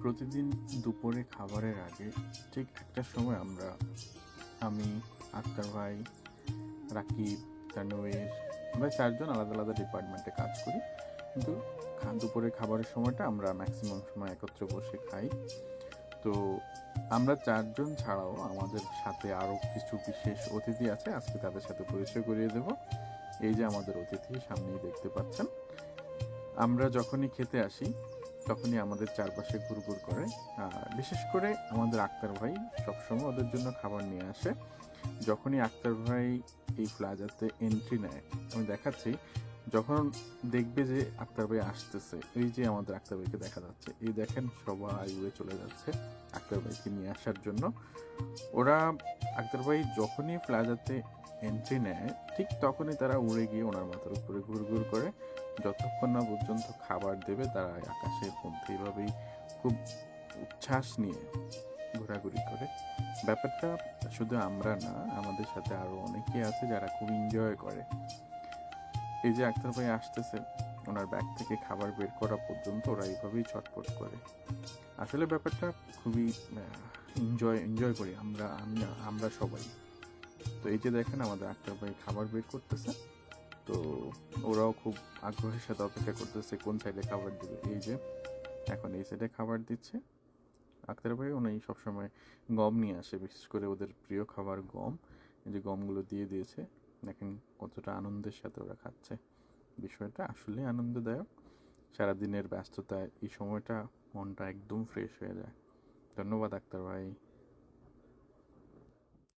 প্রতিদিন দুপুরে খাবারের আগে ঠিক একটার সময় আমি, আক্তার ভাই, রাকিব, তানভীর, আমরা চারজন আলাদা আলাদা ডিপার্টমেন্টে কাজ করি, কিন্তু দুপুরে খাবারের সময়টা আমরা ম্যাক্সিমাম সময় একত্রে বসে খাই। তো আমরা চারজন ছাড়াও আমাদের সাথে আরও কিছু বিশেষ অতিথি আছে, আজকে তাদের সাথে পরিচয় করিয়ে দেব। এই যে আমাদের অতিথি, সামনেই দেখতে পাচ্ছেন। আমরা যখনই খেতে আসি তখনই আমাদের চারপাশে ঘুরঘুর করে, বিশেষ করে আমাদের আক্তার ভাই সবসময় ওদের জন্য খাবার নিয়ে আসে। যখনই আক্তার ভাই এই প্লাজাতে এন্ট্রি নেয়, আমি দেখাচ্ছি, যখন দেখবে যে আক্তার ভাই আসতেছে, এই যে আমাদের আক্তার ভাইকে দেখা যাচ্ছে, এই দেখেন সবাই উড়ে চলে যাচ্ছে আক্তার ভাইকে নিয়ে আসার জন্য। ওরা আক্তার ভাই যখনই প্লাজাতে এন্ট্রি নেয় ঠিক তখনই তারা উড়ে গিয়ে ওনার মাথার উপরে ঘুরঘুর করে, যতক্ষণ না পর্যন্ত খাবার দেবে তারা আকাশের মধ্যে এইভাবেই খুব উচ্ছ্বাস নিয়ে ঘোরাঘুরি করে। ব্যাপারটা শুধু আমরা না, আমাদের সাথে আরও অনেকে আছে যারা খুব এনজয় করে। এই যে আক্তার ভাই আসতেছে, ওনার ব্যাগ থেকে খাবার বের করা পর্যন্ত ওরা এইভাবেই চটপট করে। আসলে ব্যাপারটা খুবই এনজয় করি আমরা সবাই। তো এই যে দেখেন আমাদের আক্তার ভাই খাবার বের করতেছে, তো ওরাও খুব আগ্রহের সাথে অপেক্ষা করতেছে কোন সাইডে খাবার দিবে। এই যে এখন এই সাইডে খাবার দিচ্ছে আক্তার ভাই। উনি সবসময় গম নিয়ে আসে, বিশেষ করে ওদের প্রিয় খাবার গম। এই যে গমগুলো দিয়ে দিয়েছে, দেখেন কতটা আনন্দের সাথে ওরা খাচ্ছে। বিষয়টা আসলে আনন্দদায়ক। সারাদিনের ব্যস্ততায় এই সময়টা মনটা একদম ফ্রেশ হয়ে যায়। ধন্যবাদ আক্তার ভাই।